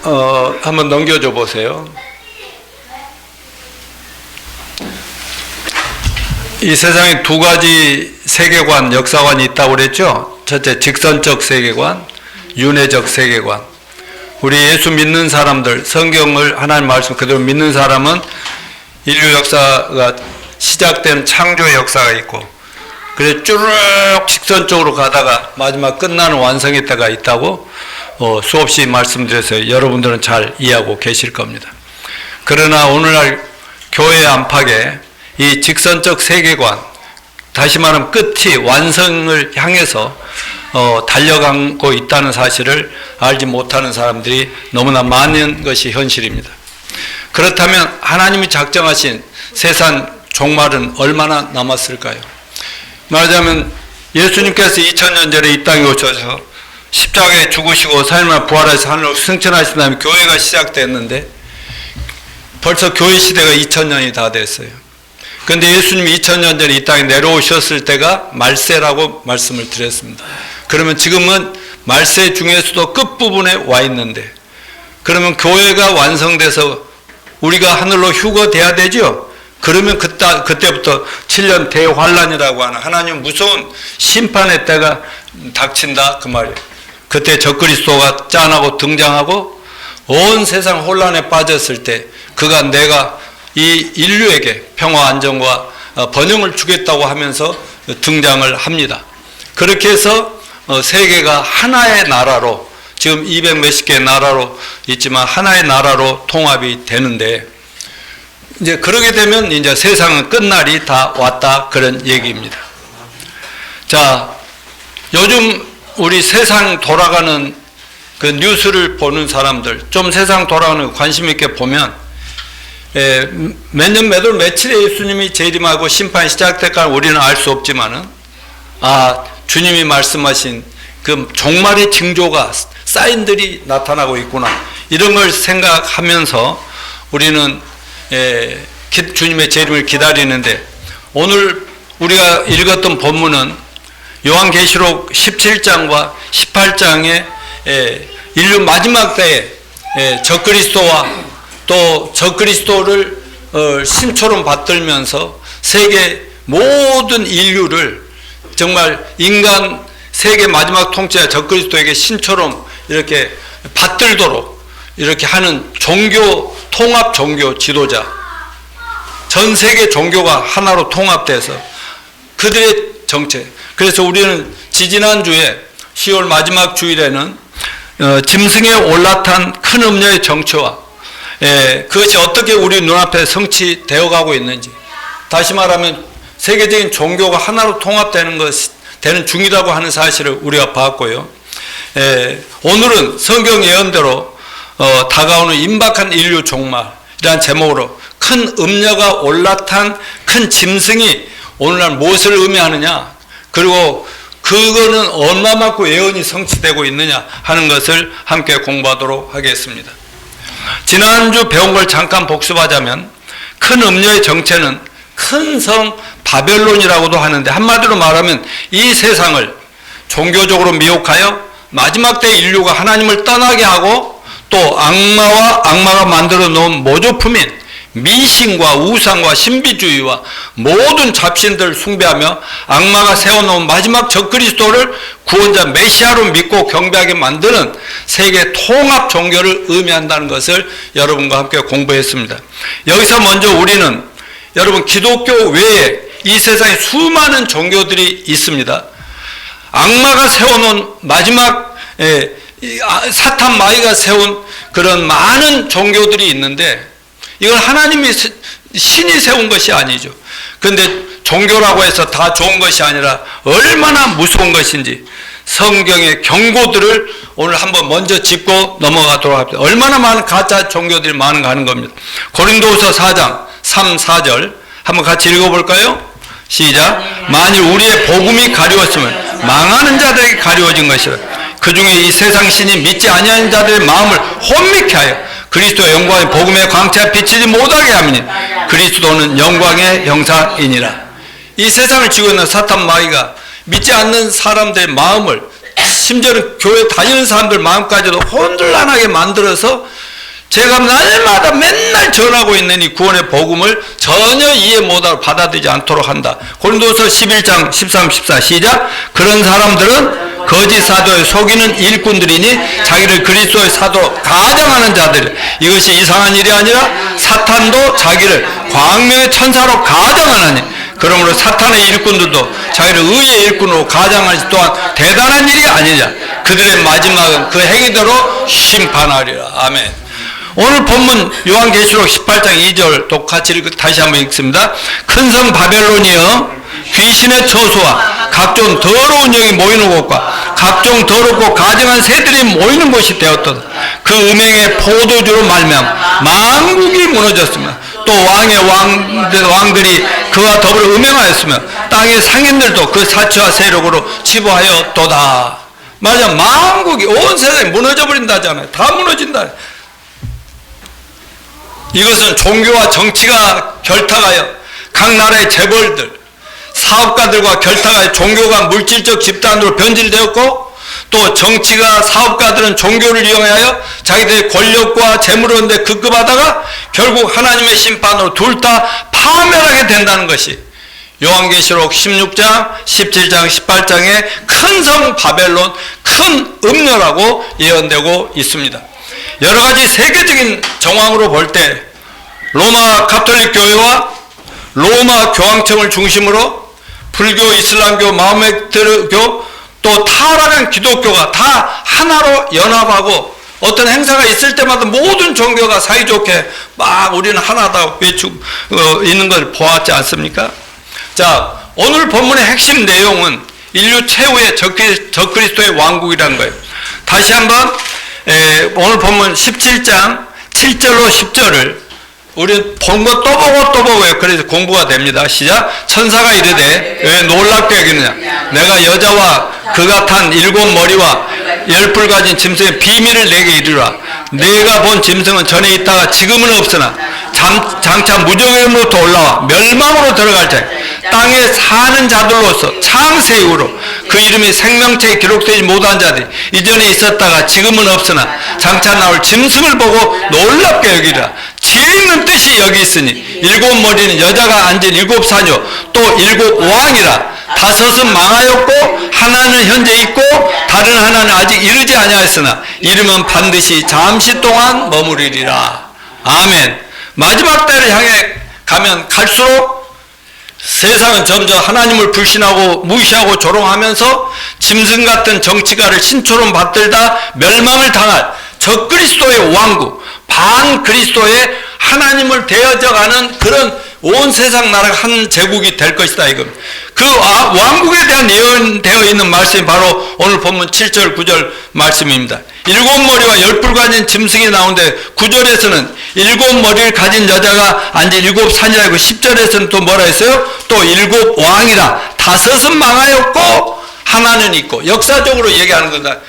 한번 넘겨줘 보세요. 이 세상에 두 가지 세계관, 역사관이 있다고 그랬죠? 첫째, 직선적 세계관, 윤회적 세계관. 우리 예수 믿는 사람들, 성경을 하나님 말씀 그대로 믿는 사람은 인류 역사가 시작된 창조의 역사가 있고, 그래서 쭈르륵 직선적으로 가다가 마지막 끝나는 완성의 때가 있다고 수없이 말씀드렸어요. 여러분들은 잘 이해하고 계실 겁니다. 그러나 오늘날 교회 안팎에 이 직선적 세계관, 다시 말하면 끝이 완성을 향해서 달려가고 있다는 사실을 알지 못하는 사람들이 너무나 많은 것이 현실입니다. 그렇다면 하나님이 작정하신 세상 종말은 얼마나 남았을까요? 말하자면 예수님께서 2000년 전에 이 땅에 오셔서 십자가에 죽으시고 4일 만에 부활해서 하늘로 승천하신 다음에 교회가 시작됐는데 벌써 교회 시대가 2000년이 다 됐어요. 그런데 예수님이 2000년 전에 이 땅에 내려오셨을 때가 말세라고 말씀을 드렸습니다. 그러면 지금은 말세 중에서도 끝부분에 와 있는데, 그러면 교회가 완성돼서 우리가 하늘로 휴거돼야 되죠? 그러면 그때부터 7년 대환란이라고 하는 하나님 무서운 심판의 때가 닥친다 그 말이에요. 그때 적그리스도가 짠하고 등장하고 온 세상 혼란에 빠졌을 때 그가 내가 이 인류에게 평화 안정과 번영을 주겠다고 하면서 등장을 합니다. 그렇게 해서 세계가 하나의 나라로, 지금 200 몇십 개의 나라로 있지만 하나의 나라로 통합이 되는데, 이제 그러게 되면 이제 세상은 끝날이 다 왔다 그런 얘기입니다. 자, 요즘 우리 세상 돌아가는 그 뉴스를 보는 사람들, 좀 세상 돌아가는 거 관심 있게 보면 몇 년 몇 월 며칠에 예수님이 재림하고 심판이 시작될까 우리는 알 수 없지만은, 주님이 말씀하신 그 종말의 징조가, 사인들이 나타나고 있구나, 이런 걸 생각하면서 우리는 주님의 재림을 기다리는데, 오늘 우리가 읽었던 본문은 요한계시록 17장과 18장에 인류 마지막 때에 적그리스도와 또 적그리스도를 신처럼 받들면서 세계 모든 인류를 정말 인간 세계 마지막 통치자 적그리스도에게 신처럼 이렇게 받들도록 이렇게 하는 종교, 통합 종교 지도자, 전 세계 종교가 하나로 통합돼서 그들의 정체. 그래서 우리는 지지난주에 10월 마지막 주일에는 짐승에 올라탄 큰 음녀의 정체와 그것이 어떻게 우리 눈앞에 성취되어 가고 있는지, 다시 말하면 세계적인 종교가 하나로 통합되는 되는 중이라고 하는 사실을 우리가 봤고요. 오늘은 성경 예언대로 다가오는 임박한 인류 종말이라는 제목으로 큰 음녀가 올라탄 큰 짐승이 오늘날 무엇을 의미하느냐, 그리고 그거는 얼마만큼 예언이 성취되고 있느냐 하는 것을 함께 공부하도록 하겠습니다. 지난주 배운 걸 잠깐 복습하자면, 큰 음녀의 정체는 큰 성 바벨론이라고도 하는데, 한마디로 말하면 이 세상을 종교적으로 미혹하여 마지막 때 인류가 하나님을 떠나게 하고, 또 악마가 만들어 놓은 모조품인 미신과 우상과 신비주의와 모든 잡신들을 숭배하며 악마가 세워놓은 마지막 적그리스도를 구원자 메시아로 믿고 경배하게 만드는 세계 통합 종교를 의미한다는 것을 여러분과 함께 공부했습니다. 여기서 먼저 우리는 여러분, 기독교 외에 이 세상에 수많은 종교들이 있습니다. 악마가 세워놓은 마지막 사탄 마귀가 세운 그런 많은 종교들이 있는데, 이건 하나님이 신이 세운 것이 아니죠. 그런데 종교라고 해서 다 좋은 것이 아니라 얼마나 무서운 것인지 성경의 경고들을 오늘 한번 먼저 짚고 넘어가도록 합니다. 얼마나 많은 가짜 종교들이 많은가 하는 겁니다. 고린도후서 4장 3, 4절 한번 같이 읽어볼까요? 시작. 만일 우리의 복음이 가리웠으면 망하는 자들에게 가리워진 것이라. 그 중에 이 세상 신이 믿지 아니하는 자들의 마음을 혼미케 하여 그리스도의 영광의 복음의 광채가 비치지 못하게 하미니 그리스도는 영광의 형상이니라. 이 세상을 지고 있는 사탄 마귀가 믿지 않는 사람들의 마음을 심지어는 교회 다니는 사람들 마음까지도 혼돈하게 만들어서 제가 날마다 맨날 전하고 있는 이 구원의 복음을 전혀 이해 못하고 받아들이지 않도록 한다. 고린도서 11장 13, 14 시작. 그런 사람들은 거짓 사도에 속이는 일꾼들이니 자기를 그리스도의 사도로 가장하는 자들. 이것이 이상한 일이 아니라 사탄도 자기를 광명의 천사로 가장하느니 그러므로 사탄의 일꾼들도 자기를 의의 일꾼으로 가장하는 것 또한 대단한 일이 아니냐. 그들의 마지막은 그 행위대로 심판하리라. 아멘. 오늘 본문 요한계시록 18장 2절 똑같이 다시 한번 읽습니다. 큰 성 바벨론이여 귀신의 처소와 각종 더러운 영이 모이는 곳과 각종 더럽고 가증한 새들이 모이는 곳이 되었도다. 그 음행의 포도주로 말미암아 만국이 무너졌으며 또 왕의 왕들이 그와 더불어 음행하였으며 땅의 상인들도 그 사치와 세력으로 치부하였도다. 맞아, 만국이 온 세상이 무너져 버린다잖아요. 다 무너진다. 이것은 종교와 정치가 결탁하여 각 나라의 재벌들, 사업가들과 결탁하여 종교가 물질적 집단으로 변질되었고 또 정치가 사업가들은 종교를 이용하여 자기들의 권력과 재물을 얻는데 급급하다가 결국 하나님의 심판으로 둘 다 파멸하게 된다는 것이 요한계시록 16장, 17장, 18장의 큰 성 바벨론, 큰 음녀라고 예언되고 있습니다. 여러 가지 세계적인 정황으로 볼 때 로마 가톨릭 교회와 로마 교황청을 중심으로 불교, 이슬람교, 마호메트교 또 타락한 기독교가 다 하나로 연합하고 어떤 행사가 있을 때마다 모든 종교가 사이좋게 막 우리는 하나다 외치고 있는 걸 보았지 않습니까? 자, 오늘 본문의 핵심 내용은 인류 최후의 적그리스도의 왕국이라는 거예요. 다시 한번 오늘 본문 17장 7절로 10절을 우리 본 거 또 보고 또 보고요. 그래서 공부가 됩니다. 시작. 천사가 이르되 왜 놀랍게 여기느냐. 내가 여자와 그가 탄 7 머리와 10뿔 가진 짐승의 비밀을 내게 이르라. 내가 본 짐승은 전에 있다가 지금은 없으나 장차 무정함으로부터 올라와 멸망으로 들어갈 자 땅에 사는 자들로서 창세 이후로 그 이름이 생명체에 기록되지 못한 자들이 이전에 있었다가 지금은 없으나 장차 나올 짐승을 보고 놀랍게 여기라. 지혜 있는 뜻이 여기 있으니 7 머리는 여자가 앉은 7 사녀 또 7 왕이라. 5은 망하였고 하나는 현재 있고 다른 하나는 아직 이르지 아니하였으나 이름은 반드시 잠시 동안 머무르리라. 아멘. 마지막 때를 향해 가면 갈수록 세상은 점점 하나님을 불신하고 무시하고 조롱하면서 짐승 같은 정치가를 신처럼 받들다 멸망을 당할 적그리스도의 왕국, 반그리스도의 하나님을 대여져가는 그런 온 세상 나라가 한 제국이 될 것이다. 이겁니다. 그 왕국에 대한 예언되어 있는 말씀이 바로 오늘 본문 7절 9절 말씀입니다. 7 머리와 10뿔 가진 짐승이 나오는데 9절에서는 7 머리를 가진 여자가 앉은 7 산이라고 10절에서는 또 뭐라 했어요? 또 7 왕이라. 5은 망하였고 하나는 있고. 역사적으로 얘기하는 거다.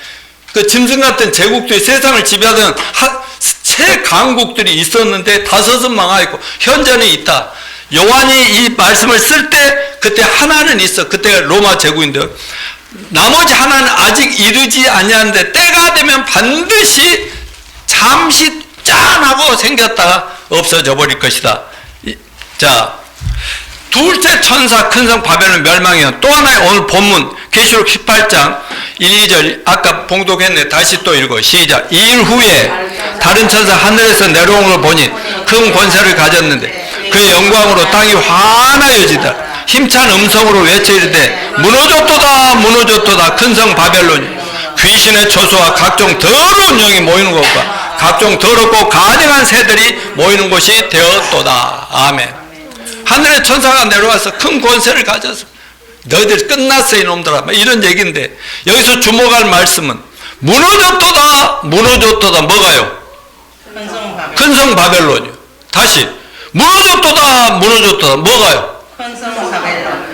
그 짐승 같은 제국들이 세상을 지배하던 새 강국들이 있었는데 5은 망하였고 현재는 있다. 요한이 이 말씀을 쓸 때 그때 하나는 있어. 그때가 로마 제국인데요. 나머지 하나는 아직 이르지 아니하는데 때가 되면 반드시 잠시 짠하고 생겼다가 없어져 버릴 것이다. 자, 둘째 천사 큰 성 바벨론 멸망이요. 또 하나의 오늘 본문 계시록 18장 1, 2절 아까 봉독했네. 다시 또 읽어. 시작. 2일 후에 다른 천사 하늘에서 내려온 걸 보니 큰 권세를 가졌는데 그의 영광으로 땅이 환하여지다. 힘찬 음성으로 외쳐 이르되 무너졌도다 무너졌도다 큰 성 바벨론이 귀신의 처소와 각종 더러운 영이 모이는 곳과 각종 더럽고 가증한 새들이 모이는 곳이 되었도다. 아멘. 하늘의 천사가 내려와서 큰 권세를 가져서 너희들 끝났어 이놈들아 이런 얘기인데 여기서 주목할 말씀은 무너졌도다 무너졌도다. 뭐가요? 큰 성 바벨론이요. 다시 무너졌도다 무너졌도다. 뭐가요? 큰 성 바벨론.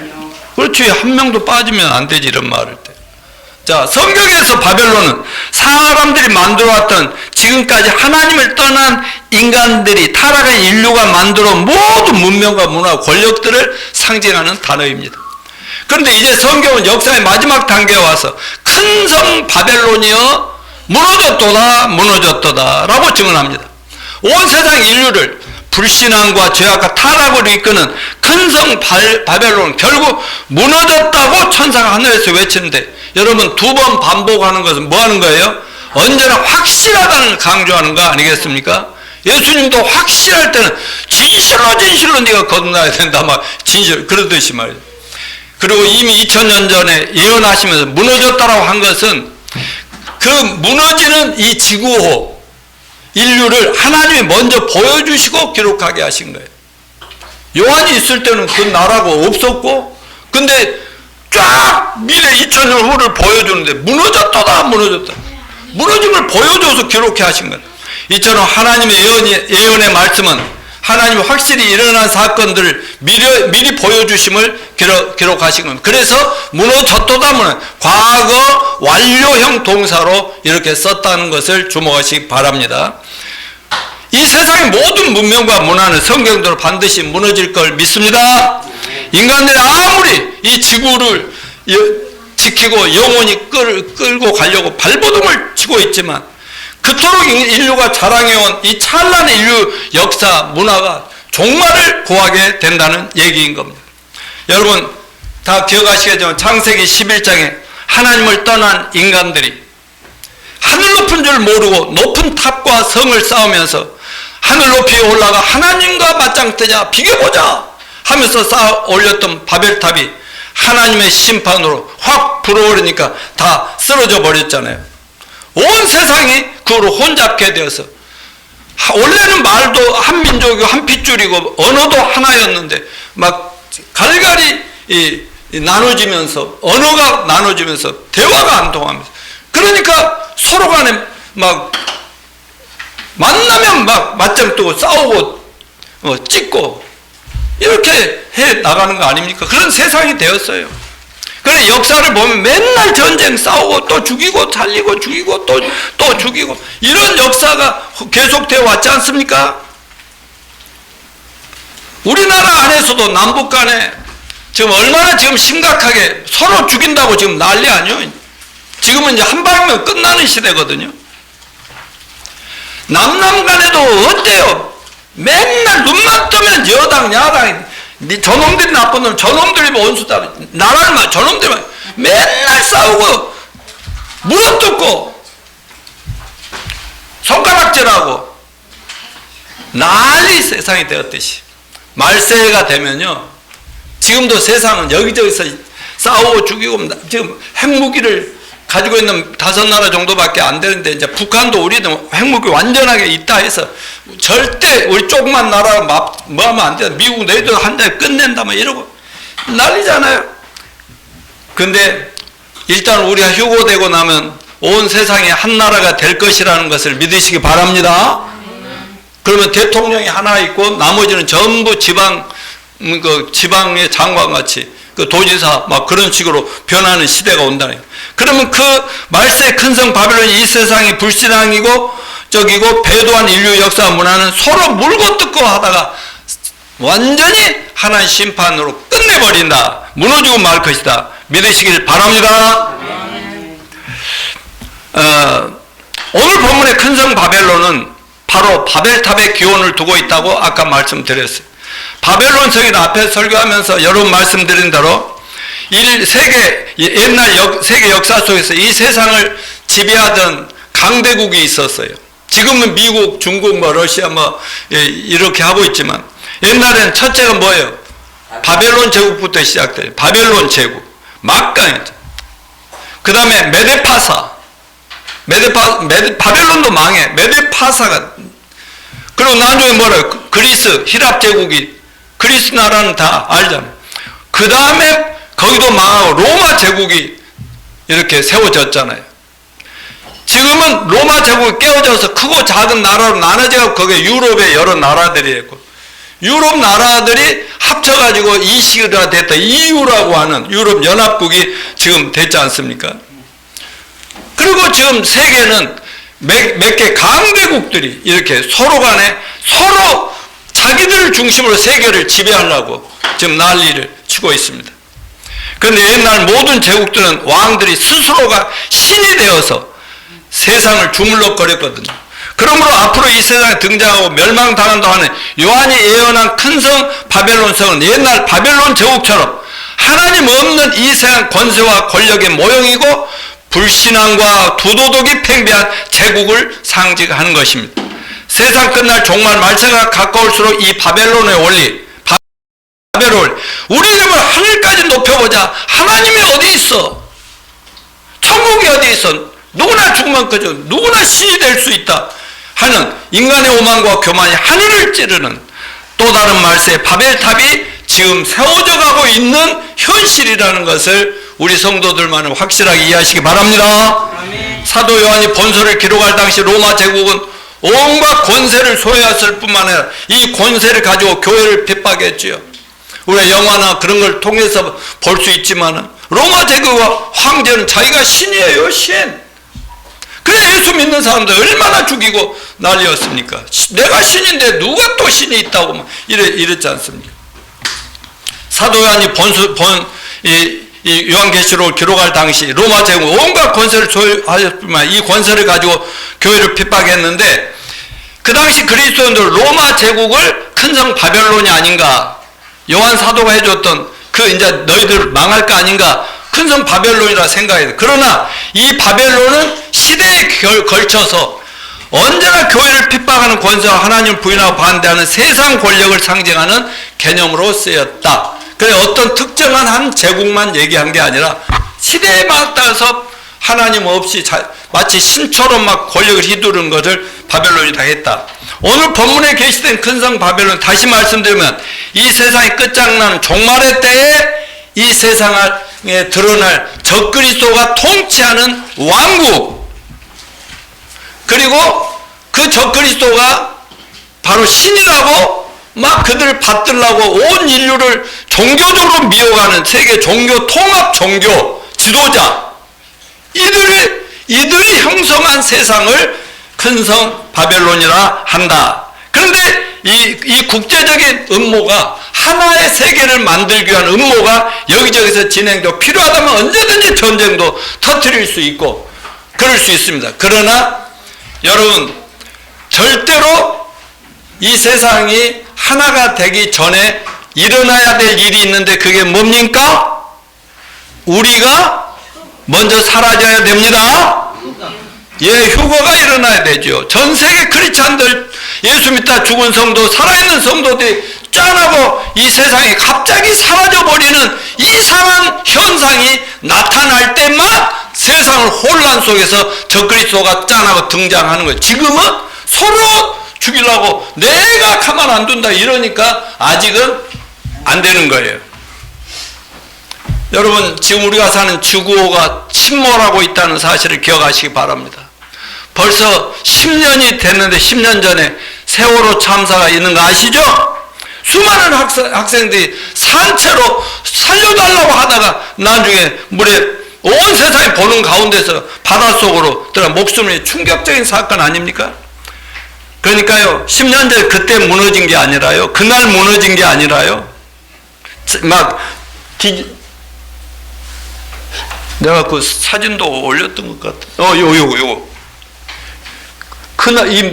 그렇지. 한 명도 빠지면 안 되지 이런 말을 때. 자, 성경에서 바벨론은 사람들이 만들어왔던 지금까지 하나님을 떠난 인간들이 타락한 인류가 만들어 모든 문명과 문화 권력들을 상징하는 단어입니다. 그런데 이제 성경은 역사의 마지막 단계에 와서 큰 큰 성 바벨론이여 무너졌도다 무너졌도다 라고 증언합니다. 온 세상 인류를 불신앙과 죄악과 타락으로 이끄는 큰 성 바벨론 결국 무너졌다고 천사가 하늘에서 외치는데, 여러분 두 번 반복하는 것은 뭐 하는 거예요? 언제나 확실하다는 걸 강조하는 거 아니겠습니까? 예수님도 확실할 때는 진실로 진실로 네가 거듭나야 된다 막 진실 그러듯이 말이에요. 그리고 이미 2000년 전에 예언하시면서 무너졌다라고 한 것은 그 무너지는 이 지구호 인류를 하나님이 먼저 보여주시고 기록하게 하신 거예요. 요한이 있을 때는 그 나라가 없었고, 근데 쫙 미래 2000년 후를 보여주는데 무너졌다 무너졌다 무너진 걸 보여줘서 기록해 하신 거예요. 이처럼 하나님의 예언의 말씀은 하나님이 확실히 일어난 사건들을 미리 보여주심을 기록하신 겁니다. 그래서 무너졌도다 무너 과거 완료형 동사로 이렇게 썼다는 것을 주목하시기 바랍니다. 이 세상의 모든 문명과 문화는 성경대로 반드시 무너질 걸 믿습니다. 인간들이 아무리 이 지구를 지키고 영원히 끌고 가려고 발버둥을 치고 있지만 그토록 인류가 자랑해온 이 찬란한 인류 역사 문화가 종말을 고하게 된다는 얘기인 겁니다. 여러분 다 기억하시겠지만 창세기 11장에 하나님을 떠난 인간들이 하늘 높은 줄 모르고 높은 탑과 성을 쌓으면서 하늘 높이 올라가 하나님과 맞짱 뜨자 비교보자 하면서 쌓아 올렸던 바벨탑이 하나님의 심판으로 확 불어오르니까 다 쓰러져 버렸잖아요. 온 세상이 그로 혼잡게 되어서, 원래는 말도 한 민족이고 한 핏줄이고 언어도 하나였는데 막 갈갈이 나눠지면서 언어가 나눠지면서 대화가 안 통하면서, 그러니까 서로 간에 막 만나면 막 맞짱 뜨고 싸우고 찍고 이렇게 해 나가는 거 아닙니까? 그런 세상이 되었어요. 그래 역사를 보면 맨날 전쟁 싸우고 또 죽이고 살리고 죽이고 또 죽이고 이런 역사가 계속되어 왔지 않습니까? 우리나라 안에서도 남북 간에 지금 얼마나 지금 심각하게 서로 죽인다고 지금 난리 아니에요. 지금은 이제 한 방이면 끝나는 시대거든요. 남남 간에도 어때요? 맨날 눈만 뜨면 여당 야당 저놈들이 나쁜 놈, 저놈들이 원수다, 나라를 저놈들만 맨날 싸우고 물어뜯고 손가락질하고 난리 세상이 되었듯이 말세가 되면요, 지금도 세상은 여기저기서 싸우고 죽이고 지금 핵무기를 가지고 있는 5나라 정도밖에 안 되는데, 이제 북한도 우리도 핵무기 완전하게 있다 해서 절대 우리 조그만 나라 뭐 하면 안 돼. 미국 너희들 한 달 끝낸다 뭐 이러고 난리잖아요. 근데 일단 우리가 휴고되고 나면 온 세상이 한 나라가 될 것이라는 것을 믿으시기 바랍니다. 그러면 대통령이 하나 있고 나머지는 전부 지방의 장관같이 그 도지사 막 그런 식으로 변하는 시대가 온다는 거예요. 그러면 그 말세 큰성 바벨론이 이 세상이 불신앙이고 적이고 배도한 인류 역사 문화는 서로 물고 뜯고 하다가 완전히 하나님 심판으로 끝내버린다, 무너지고 말 것이다 믿으시길 바랍니다. 오늘 본문의 큰성 바벨론은 바로 바벨탑의 기원을 두고 있다고 아까 말씀드렸어요. 바벨론 성이 앞에 설교하면서 여러분 말씀드린 대로 옛날 세계 역사 속에서 이 세상을 지배하던 강대국이 있었어요. 지금은 미국, 중국, 러시아 이렇게 하고 있지만 옛날에는 첫째가 뭐예요? 바벨론 제국부터 시작돼요. 바벨론 제국, 막강했죠. 그 다음에 메데파사, 바벨론도 망해. 메데파사가, 그리고 나중에 뭐래요? 그리스, 히랍 제국이, 그리스 나라는 다 알잖아요. 그 다음에 거기도 망하고 로마 제국이 이렇게 세워졌잖아요. 지금은 로마 제국이 깨어져서 크고 작은 나라로 나눠져서 거기에 유럽의 여러 나라들이 있고, 유럽 나라들이 합쳐가지고 이 시기가 됐다. EU라고 하는 유럽 연합국이 지금 됐지 않습니까? 그리고 지금 세계는 몇 개 강대국들이 이렇게 서로 간에 서로 자기들 중심으로 세계를 지배하려고 지금 난리를 치고 있습니다. 그런데 옛날 모든 제국들은 왕들이 스스로가 신이 되어서 세상을 주물럭거렸거든요. 그러므로 앞으로 이 세상에 등장하고 멸망당한다 하는 요한이 예언한 큰 성 바벨론 성은 옛날 바벨론 제국처럼 하나님 없는 이 세상 권세와 권력의 모형이고 불신앙과 두도덕이 팽배한 제국을 상징하는 것입니다. 세상 끝날 종말 말세가 가까울수록 이 바벨론의 원리, 바벨론, 우리 이름을 하늘까지 높여보자. 하나님이 어디 있어? 천국이 어디 있어? 누구나 죽으면 그저 누구나 신이 될 수 있다 하는 인간의 오만과 교만이 하늘을 찌르는 또 다른 말세의 바벨탑이 지금 세워져 가고 있는 현실이라는 것을 우리 성도들만은 확실하게 이해하시기 바랍니다. 아멘. 사도 요한이 본서를 기록할 당시 로마 제국은 온갖 권세를 소유했을 뿐만 아니라 이 권세를 가지고 교회를 핍박했지요. 우리가 영화나 그런 걸 통해서 볼 수 있지만 로마 제국과 황제는 자기가 신이에요. 신. 그래 예수 믿는 사람들 얼마나 죽이고 난리였습니까? 내가 신인데 누가 또 신이 있다고 막 이랬지 않습니까? 사도 요한이 이 요한계시록을 기록할 당시 로마 제국 온갖 권세를 소유하였을 뿐만 아니라 이 권세를 가지고 교회를 핍박했는데 그 당시 그리스도인들 로마 제국을 큰 성 바벨론이 아닌가, 요한 사도가 해줬던 그 이제 너희들 망할 거 아닌가, 큰 성 바벨론이라 생각해요. 그러나 이 바벨론은 시대에 걸쳐서 언제나 교회를 핍박하는 권세와 하나님을 부인하고 반대하는 세상 권력을 상징하는 개념으로 쓰였다. 그래 어떤 특정한 한 제국만 얘기한 게 아니라 시대에 맞따라서 하나님 없이 마치 신처럼 막 권력을 휘두르는 것을 바벨론이 다 했다. 오늘 본문에 게시된 큰 성 바벨론, 다시 말씀드리면 이 세상이 끝장나는 종말의 때에 이 세상에 드러날 적그리스도가 통치하는 왕국, 그리고 그 적그리스도가 바로 신이라고 막 그들을 받들라고 온 인류를 종교적으로 미워가는 세계 종교 통합 종교 지도자, 이들이 형성한 세상을 큰 성 바벨론이라 한다. 그런데 이 국제적인 음모가, 하나의 세계를 만들기 위한 음모가 여기저기서 진행되고 필요하다면 언제든지 전쟁도 터뜨릴 수 있고 그럴 수 있습니다. 그러나 여러분, 절대로 이 세상이 하나가 되기 전에 일어나야 될 일이 있는데 그게 뭡니까? 우리가 먼저 사라져야 됩니다. 예, 휴거가 일어나야 되죠. 전 세계 크리스찬들, 예수 믿다 죽은 성도, 살아있는 성도들이 짠하고 이 세상이 갑자기 사라져버리는 이상한 현상이 나타날 때만 세상을 혼란 속에서 적그리스도가 짠하고 등장하는 거예요. 지금은 서로 죽이려고 내가 가만 안 둔다 이러니까 아직은 안 되는 거예요. 여러분, 지금 우리가 사는 지구가 침몰하고 있다는 사실을 기억하시기 바랍니다. 벌써 10년이 됐는데 10년 전에 세월호 참사가 있는 거 아시죠? 수많은 학생들이 산채로 살려달라고 하다가 나중에 물에 온 세상이 보는 가운데서 바닷속으로 들어가 목숨이 충격적인 사건 아닙니까? 그러니까요, 10년 전에 그때 무너진 게 아니라요, 그날 무너진 게 아니라요, 내가 그 사진도 올렸던 것 같아. 요거. 그날 이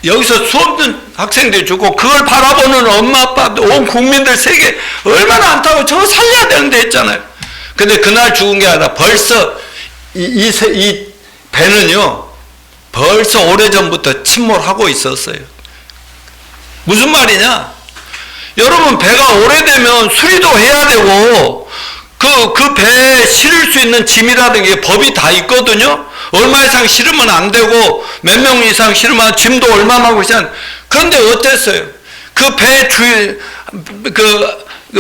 여기서 수업 듣는 학생들이 죽고 그걸 바라보는 엄마, 아빠, 온 국민들 세계 얼마나 안타고 저거 살려야 되는데 했잖아요. 근데 그날 죽은 게 아니라 벌써 이 배는요, 벌써 오래전부터 침몰하고 있었어요. 무슨 말이냐? 여러분, 배가 오래되면 수리도 해야 되고 그 배에 실을 수 있는 짐이라든가 법이 다 있거든요. 얼마 이상 실으면 안 되고 몇 명 이상 실으면 짐도 얼마만큼 있어야. 그런데 어땠어요? 그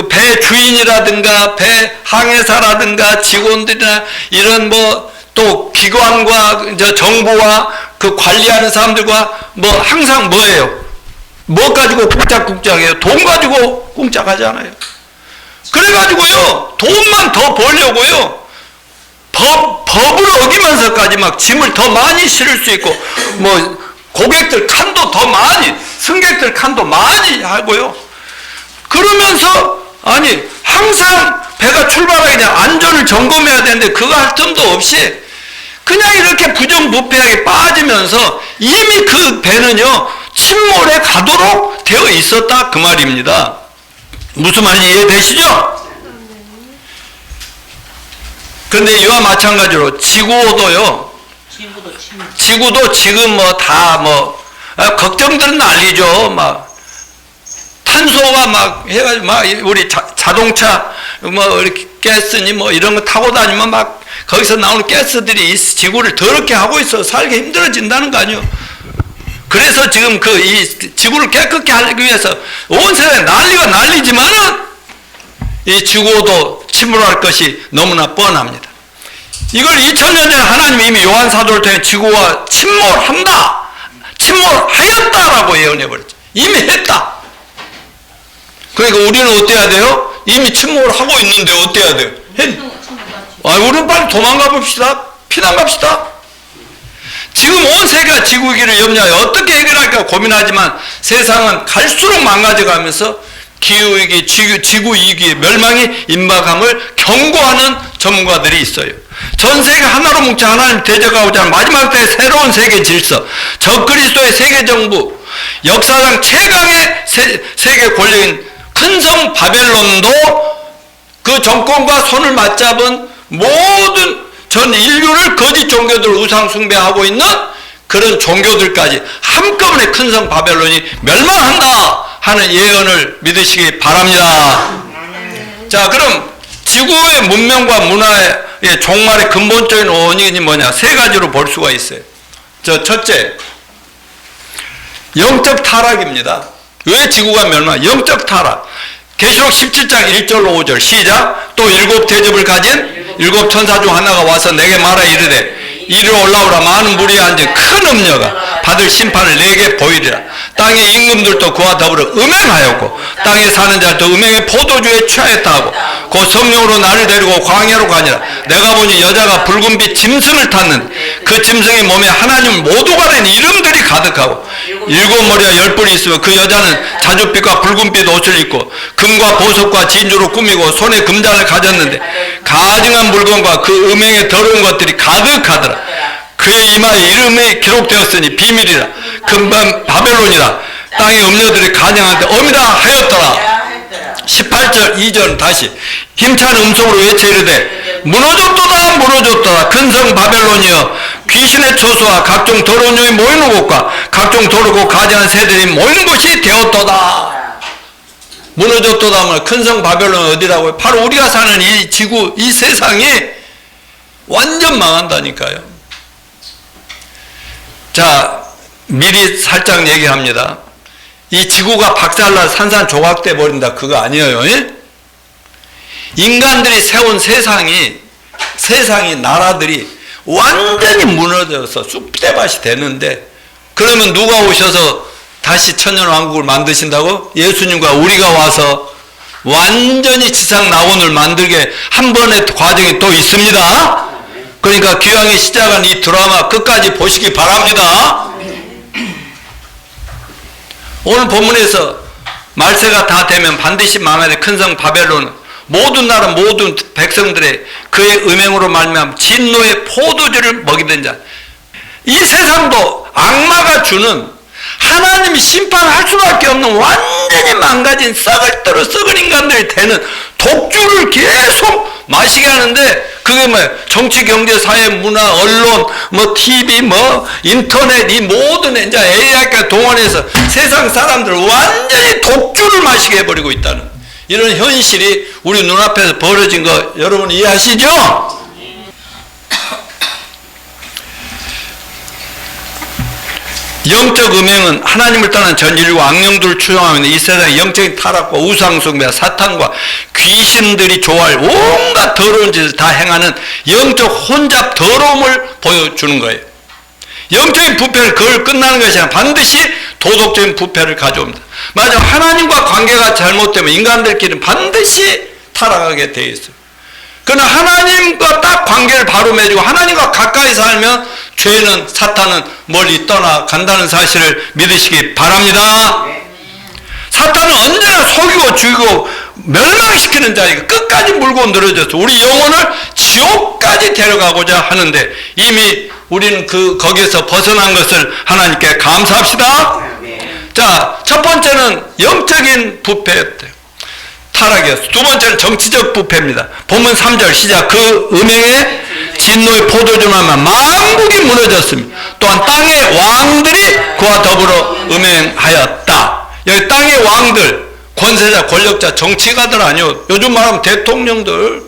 배 주인이라든가 배 항해사라든가 직원들이나 이런 또 기관과 정부와 그 관리하는 사람들과 항상 뭐예요? 뭐 가지고 꿍짝꿍짝해요? 돈 가지고 꿍짝하잖아요. 그래가지고요, 돈만 더 벌려고요, 법을 어기면서까지 막 짐을 더 많이 실을 수 있고, 고객들 칸도 더 많이, 승객들 칸도 많이 하고요. 그러면서, 항상 배가 출발하기 전에 안전을 점검해야 되는데 그거 할 틈도 없이 그냥 이렇게 부정부패하게 빠지면서 이미 그 배는요 침몰에 가도록 되어 있었다 그 말입니다. 무슨 말인지 이해되시죠? 그런데 이와 마찬가지로 지구도 지금 뭐 다 걱정들은 난리죠. 막 탄소가 막 해가지고 막 우리 자동차 뭐 이렇게 가스니 뭐 이런 거 타고 다니면 막 거기서 나오는 가스들이 이 지구를 더럽게 하고 있어 살기 힘들어진다는 거 아니에요. 그래서 지금 이 지구를 깨끗게 하기 위해서 온 세상에 난리가 난리지만은 이 지구도 침몰할 것이 너무나 뻔합니다. 이걸 2000년 전에 하나님이 이미 요한 사도를 통해 지구가 침몰하였다라고 예언해버렸죠. 이미 했다. 그러니까 우리는 어때야 돼요? 이미 침몰하고 있는데 어때야 돼요? 우리는 빨리 도망가 봅시다. 피난 갑시다. 지금 온 세계가 지구위기를 염려하여 어떻게 해결할까 고민하지만 세상은 갈수록 망가져가면서 기후위기, 지구위기의 멸망이 임박함을 경고하는 전문가들이 있어요. 전 세계 하나로 뭉쳐 하나님 대적하고자 하는 마지막 때의 새로운 세계 질서, 적그리스도의 세계정부, 역사상 최강의 세계 권력인 큰 성 바벨론도 그 정권과 손을 맞잡은 모든 전 인류를 거짓 종교들 우상 숭배하고 있는 그런 종교들까지 한꺼번에 큰 성 바벨론이 멸망한다 하는 예언을 믿으시기 바랍니다. 자, 그럼 지구의 문명과 문화의 종말의 근본적인 원인이 뭐냐? 세 가지로 볼 수가 있어요. 첫째, 영적 타락입니다. 왜 지구가 멸망? 영적 타락. 계시록 17장 1절로 5절 시작. 또 일곱 대접을 가진 일곱 천사 중 하나가 와서 내게 말하 이르되 이리로 올라오라. 많은 무리에 앉은 큰 음녀가 받을 심판을 내게 보이리라. 땅의 임금들도 그와 더불어 음행하였고 땅에 사는 자도 음행의 포도주에 취하였다 하고 곧 성령으로 나를 데리고 광야로 가니라. 내가 보니 여자가 붉은빛 짐승을 탔는데 그 짐승의 몸에 하나님 모두 가는 이름들이 가득하고 일곱 머리와 열 뿔이 있으며 그 여자는 자줏빛과 붉은빛 옷을 입고 금과 보석과 진주로 꾸미고 손에 금잔을 가졌는데 가증한 물건과 그 음행의 더러운 것들이 가득하더라. 그의 이마에 이름이 기록되었으니 비밀이라. 금방 바벨론이라. 땅의 음녀들이 가증한데 어미다 하였더라. 18절 2절 다시 힘찬 음성으로 외쳐 이르되 무너졌도다 무너졌도다 근성 바벨론이여 귀신의 처소와 각종 더러운 종이 모이는 곳과 각종 더럽고 가증한 새들이 모이는 곳이 되었도다. 무너졌도다 하면 큰성 바벨론 어디라고요? 바로 우리가 사는 이 지구 이 세상이 완전 망한다니까요. 자, 미리 살짝 얘기합니다. 이 지구가 박살나 산산조각돼 버린다 그거 아니에요. 예? 인간들이 세운 세상이 나라들이 완전히 무너져서 쑥대밭이 되는데 그러면 누가 오셔서 다시 천년왕국을 만드신다고? 예수님과 우리가 와서 완전히 지상 낙원을 만들게 한 번의 과정이 또 있습니다. 그러니까 귀왕이 시작한 이 드라마 끝까지 보시기 바랍니다. 오늘 본문에서 말세가 다 되면 반드시 망하는 큰성 바벨론 모든 나라 모든 백성들의 그의 음행으로 말미암아 진노의 포도주를 먹이던 자. 이 세상도 악마가 주는 하나님이 심판할 수밖에 없는 완전히 망가진 썩을 대로 썩은 인간들이 되는 독주를 계속 마시게 하는데 그게 뭐예요? 정치, 경제, 사회, 문화, 언론, TV, 인터넷 이 모든 이제 AI까지 동원해서 세상 사람들을 완전히 독주를 마시게 해버리고 있다는 이런 현실이 우리 눈앞에서 벌어진 거 여러분 이해하시죠? 영적 음행은 하나님을 떠난 전 인류와 악령들을 추종하고 있는 이 세상의 영적인 타락과 우상숭배와 사탄과 귀신들이 좋아할 온갖 더러운 짓을 다 행하는 영적 혼잡 더러움을 보여주는 거예요. 영적인 부패를 그걸 끝나는 것이 아니라 반드시 도덕적인 부패를 가져옵니다. 맞아, 하나님과 관계가 잘못되면 인간들끼리는 반드시 타락하게 되어 있어요. 그러나 하나님과 딱 관계를 바로 맺고 하나님과 가까이 살면 죄는 사탄은 멀리 떠나간다는 사실을 믿으시기 바랍니다. 사탄은 언제나 속이고 죽이고 멸망시키는 자에게 끝까지 물고 늘어져서 우리 영혼을 지옥까지 데려가고자 하는데 이미 우리는 거기에서 벗어난 것을 하나님께 감사합시다. 자, 첫 번째는 영적인 부패였대요. 타락이었어요. 두 번째는 정치적 부패입니다. 본문 3절 시작. 그 음행에 진노의 포도주나마 만국이 무너졌습니다. 또한 땅의 왕들이 그와 더불어 음행하였다. 여기 땅의 왕들, 권세자, 권력자, 정치가들 아니요. 요즘 말하면 대통령들.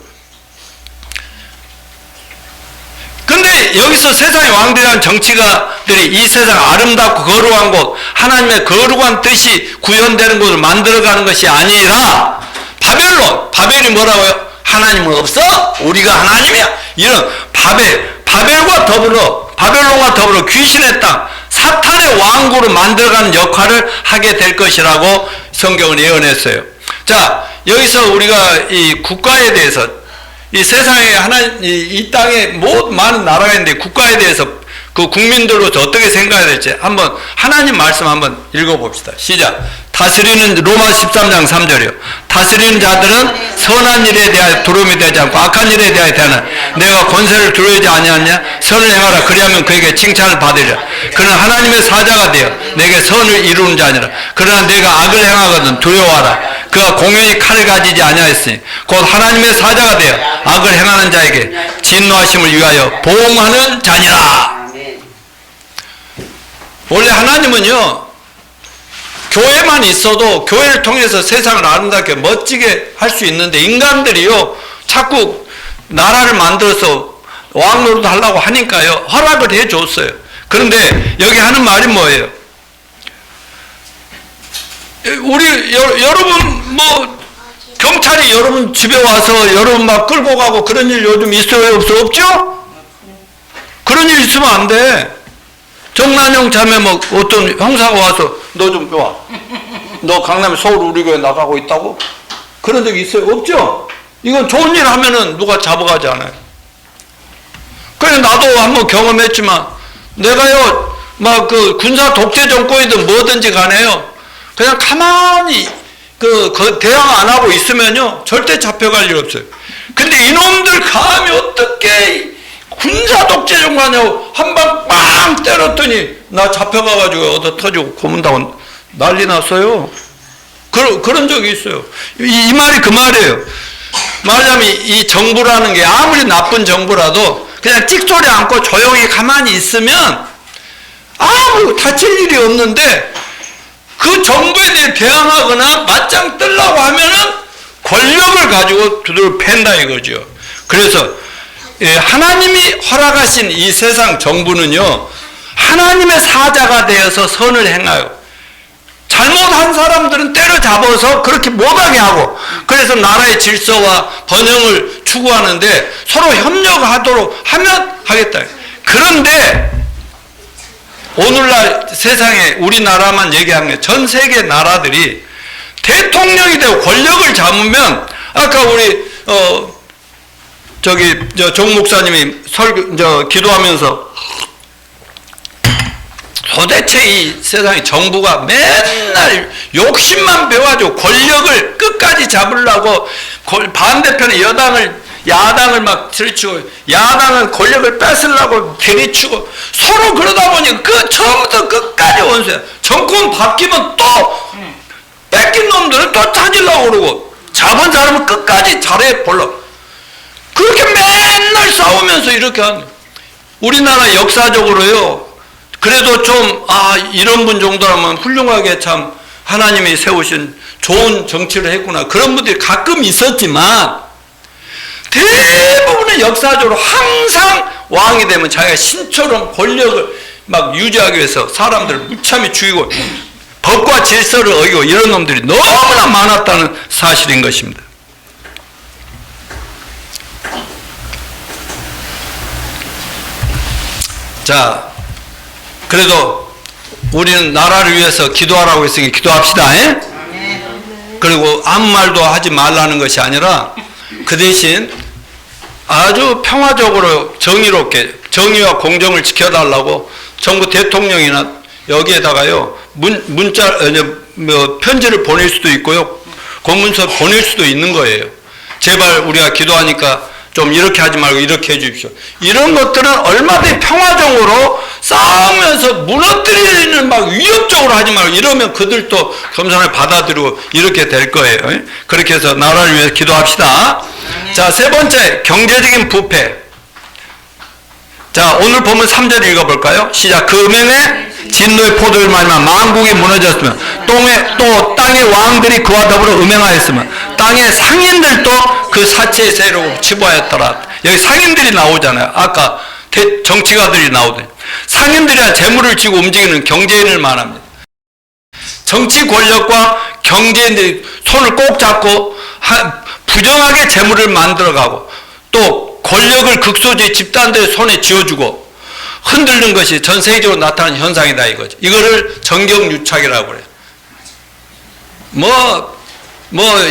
근데 여기서 세상의 왕들이란 정치가들이 이 세상 아름답고 거룩한 곳, 하나님의 거룩한 뜻이 구현되는 곳을 만들어가는 것이 아니라 바벨이 뭐라고요? 하나님은 없어? 우리가 하나님이야? 이런 바벨론과 더불어 귀신의 땅, 사탄의 왕국으로 만들어가는 역할을 하게 될 것이라고 성경은 예언했어요. 자, 여기서 우리가 이 국가에 대해서 이 세상에 이 땅에 많은 나라가 있는데 국가에 대해서 그 국민들로서 어떻게 생각해야 될지 한번 하나님 말씀 한번 읽어봅시다. 시작. 다스리는 로마 13장 3절이요. 다스리는 자들은 선한 일에 대하여 두려움이 되지 않고 악한 일에 대하여 대하나 내가 권세를 두려워하지 아니하냐? 선을 행하라. 그리하면 그에게 칭찬을 받으리라. 그는 하나님의 사자가 되어 내게 선을 이루는 자니라. 그러나 내가 악을 행하거든 두려워하라. 그가 공연히 칼을 가지지 아니하였으니 곧 하나님의 사자가 되어 악을 행하는 자에게 진노하심을 위하여 보응하는 자니라. 원래 하나님은요, 교회만 있어도 교회를 통해서 세상을 아름답게 멋지게 할 수 있는데 인간들이요 자꾸 나라를 만들어서 왕노릇 하려고 하니까요 허락을 해줬어요. 그런데 여기 하는 말이 뭐예요? 여러분 경찰이 여러분 집에 와서 여러분 막 끌고 가고 그런 일 요즘 있어요 없죠? 그런 일 있으면 안 돼. 정난영 자매 어떤 형사가 와서 너 좀 와. 너 강남에 서울 우리 교회 나가고 있다고? 그런 적이 있어요? 없죠? 이건 좋은 일 하면은 누가 잡아가지 않아요. 그래 나도 한번 경험했지만 내가요 그 군사 독재 정권이든 뭐든지 간에요 그냥 가만히 대항 안 하고 있으면요 절대 잡혀갈 일 없어요. 근데 이놈들 감히 어떻게 군사 독재 정권이냐고 한 방 빵 때렸더니 나 잡혀가가지고 얻어 터지고 고문당하고 난리 났어요. 그런 적이 있어요. 이 말이 그 말이에요. 말하자면 이 정부라는 게 아무리 나쁜 정부라도 그냥 찍소리 않고 조용히 가만히 있으면 아무 다칠 일이 없는데 그 정부에 대해 대항하거나 맞짱 뜨려고 하면은 권력을 가지고 두들 팬다 이거죠. 그래서 하나님이 허락하신 이 세상 정부는요 하나님의 사자가 되어서 선을 행하여 잘못한 사람들은 때려잡아서 그렇게 못하게 하고 그래서 나라의 질서와 번영을 추구하는데 서로 협력하도록 하면 하겠다. 그런데 오늘날 세상에 우리나라만 얘기하는 게 전 세계 나라들이 대통령이 되고 권력을 잡으면 아까 우리 정 목사님이 기도하면서 도대체 이 세상의 정부가 맨날 욕심만 배워가지고 권력을 끝까지 잡으려고 반대편의 야당을 막 들이치고 야당은 권력을 뺏으려고 개리치고 서로 그러다 보니 처음부터 끝까지 원수야. 정권 바뀌면 또 뺏긴 놈들은 또 찾으려고 그러고 잡은 사람은 끝까지 잘해 보려고 그렇게 맨날 싸우면서 이렇게 하는 우리나라 역사적으로요 그래도 좀 이런 분 정도라면 훌륭하게 참 하나님이 세우신 좋은 정치를 했구나 그런 분들이 가끔 있었지만 대부분의 역사적으로 항상 왕이 되면 자기가 신처럼 권력을 막 유지하기 위해서 사람들을 무참히 죽이고 법과 질서를 어기고 이런 놈들이 너무나 많았다는 사실인 것입니다. 자, 그래도 우리는 나라를 위해서 기도하라고 했으니 기도합시다. 그리고 아무 말도 하지 말라는 것이 아니라 그 대신 아주 평화적으로 정의롭게 정의와 공정을 지켜달라고 정부 대통령이나 여기에다가요 편지를 보낼 수도 있고요 공문서 보낼 수도 있는 거예요. 제발 우리가 기도하니까 좀 이렇게 하지 말고 이렇게 해 주십시오. 이런 것들은 얼마든지 평화적으로 싸우면서 무너뜨리는 막 위협적으로 하지 말고 이러면 그들도 겸손하게 받아들이고 이렇게 될 거예요. 그렇게 해서 나라를 위해서 기도합시다. 자, 세 번째, 경제적인 부패. 자, 오늘 보면 3절 읽어볼까요? 시작. 그 음행에 진노의 포도를 말미암아 만국이 무너졌으면 또 땅의 왕들이 그와 더불어 음행하였으면 땅의 상인들도 그 사체의 세력으로 치부하였더라. 여기 상인들이 나오잖아요. 아까 정치가들이 나오더니 상인들이야 재물을 쥐고 움직이는 경제인을 말합니다. 정치 권력과 경제인들이 손을 꼭 잡고 부정하게 재물을 만들어가고 또 권력을 극소주의 집단들의 손에 쥐어주고 흔들는 것이 전 세계적으로 나타나는 현상이다 이거죠. 이거를 정경유착이라고 그래요.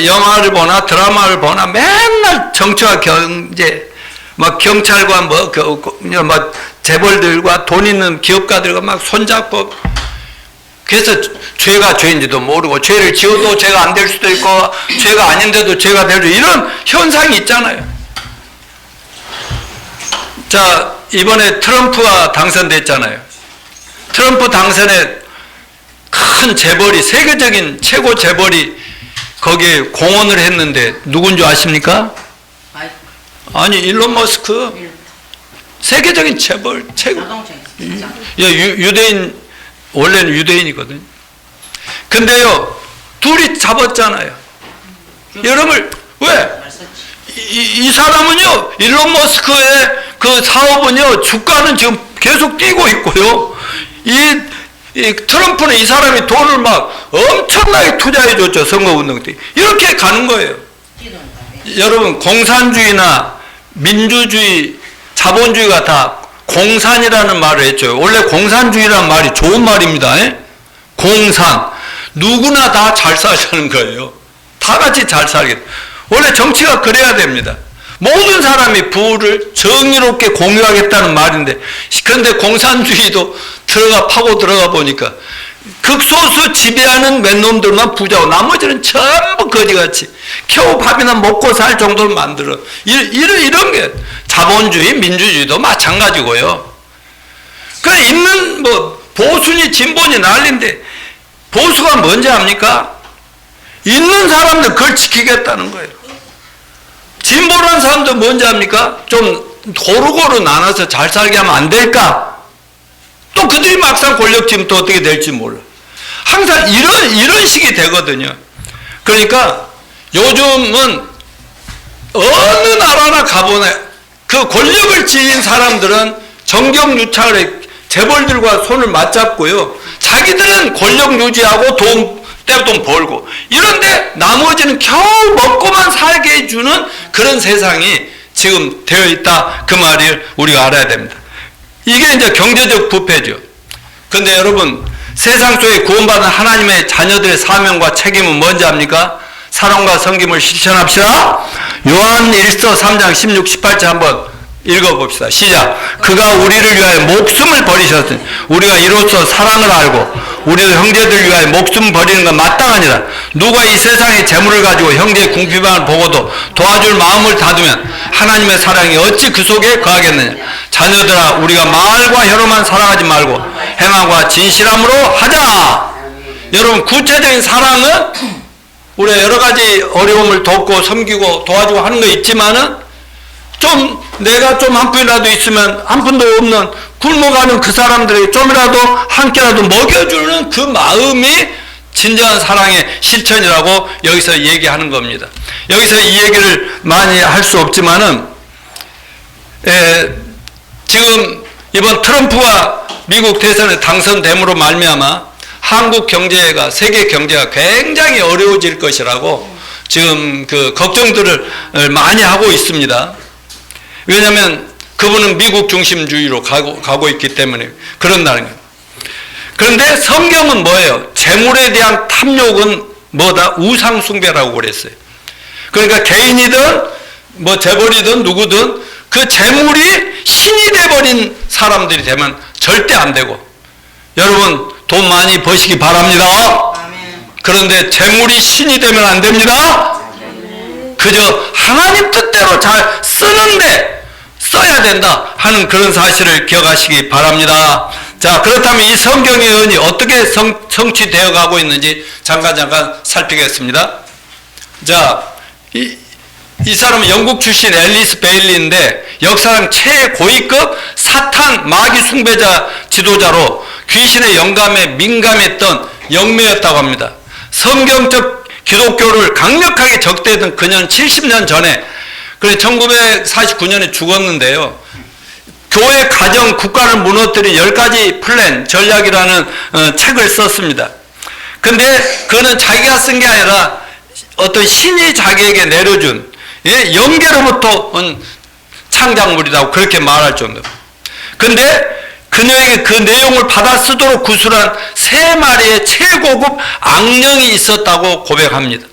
영화를 보나 드라마를 보나 맨날 정치와 경제, 막 경찰과 뭐 재벌들과 돈 있는 기업가들과 막 손잡고 그래서 죄가 죄인지도 모르고 죄를 지어도 죄가 안 될 수도 있고 죄가 아닌데도 죄가 될 수 이런 현상이 있잖아요. 자, 이번에 트럼프가 당선됐잖아요. 트럼프 당선에 큰 재벌이 세계적인 최고 재벌이 거기에 공헌을 했는데 누군 줄 아십니까? 아니 일론 머스크 세계적인 재벌 최고 유대인 원래는 유대인이거든요. 근데요 둘이 잡았잖아요. 여러분 왜? 이 사람은요 일론 머스크의 그 사업은요 주가는 지금 계속 뛰고 있고요. 이 트럼프는 이 사람이 돈을 막 엄청나게 투자해 줬죠. 선거운동 때. 이렇게 가는 거예요. 여러분 공산주의나 민주주의, 자본주의가 다 공산이라는 말을 했죠. 원래 공산주의라는 말이 좋은 말입니다. 공산. 누구나 다 잘 사자는 거예요. 다 같이 잘 살게. 원래 정치가 그래야 됩니다. 모든 사람이 부를 정의롭게 공유하겠다는 말인데 그런데 공산주의도 파고 들어가 보니까 극소수 지배하는 몇 놈들만 부자고 나머지는 전부 거지같이 겨우 밥이나 먹고 살 정도를 만들어. 이런 게 자본주의, 민주주의도 마찬가지고요. 그래 있는 보수니 진보니 난리인데 보수가 뭔지 압니까? 있는 사람들 그걸 지키겠다는 거예요. 진보라는 사람도 뭔지 압니까? 좀 고루고루 나눠서 잘 살게 하면 안 될까? 또 그들이 막상 권력 쥐면 또 어떻게 될지 몰라. 항상 이런 식이 되거든요. 그러니까 요즘은 어느 나라나 가보나 그 권력을 지닌 사람들은 정경유착을 해 재벌들과 손을 맞잡고요. 자기들은 권력 유지하고 떼돈 벌고 이런데 나머지는 겨우 먹고만 살게 해주는 그런 세상이 지금 되어 있다. 그 말을 우리가 알아야 됩니다. 이게 이제 경제적 부패죠. 근데 여러분 세상 속에 구원받은 하나님의 자녀들의 사명과 책임은 뭔지 압니까? 사랑과 섬김을 실천합시다. 요한 1서 3장 16, 18절 한번 읽어봅시다. 시작. 그가 우리를 위하여 목숨을 버리셨으니 우리가 이로써 사랑을 알고 우리도 형제들 위하여 목숨 버리는 건 마땅하니라. 누가 이 세상의 재물을 가지고 형제의 궁핍함을 보고도 도와줄 마음을 닫으면 하나님의 사랑이 어찌 그 속에 거하겠느냐. 자녀들아 우리가 말과 혀로만 사랑하지 말고 행함과 진실함으로 하자. 여러분 구체적인 사랑은 우리가 여러 가지 어려움을 돕고 섬기고 도와주고 하는 거 있지만은 내가 좀 한 푼이라도 있으면 한 푼도 없는 굶어가는 그 사람들에게 좀이라도 한 끼라도 먹여주는 그 마음이 진정한 사랑의 실천이라고 여기서 얘기하는 겁니다. 여기서 이 얘기를 많이 할 수 없지만은 지금 이번 트럼프가 미국 대선에 당선됨으로 말미암아 한국 경제가 세계 경제가 굉장히 어려워질 것이라고 지금 그 걱정들을 많이 하고 있습니다. 왜냐하면 그분은 미국 중심주의로 가고 있기 때문에 그런다는 거예요. 그런데 성경은 뭐예요? 재물에 대한 탐욕은 뭐다? 우상숭배라고 그랬어요. 그러니까 개인이든 재벌이든 누구든 그 재물이 신이 돼버린 사람들이 되면 절대 안 되고 여러분 돈 많이 버시기 바랍니다. 그런데 재물이 신이 되면 안 됩니다. 그저 하나님 뜻대로 잘 쓰는데 써야 된다 하는 그런 사실을 기억하시기 바랍니다. 자, 그렇다면 이 성경의 은이 어떻게 성취되어 가고 있는지 잠깐 살피겠습니다. 자, 이 사람은 영국 출신 앨리스 베일리인데 역사상 최고위급 사탄 마귀 숭배자 지도자로 귀신의 영감에 민감했던 영매였다고 합니다. 성경적 기독교를 강력하게 적대했던 그녀는 70년 전에, 그래 1949년에 죽었는데요. 교회, 가정, 국가를 무너뜨린 10가지 플랜, 전략이라는 책을 썼습니다. 근데 그는 자기가 쓴 게 아니라 어떤 신이 자기에게 내려준 영계로부터 온 창작물이라고 그렇게 말할 정도. 근데 그녀에게 그 내용을 받아 쓰도록 구술한 3마리의 최고급 악령이 있었다고 고백합니다.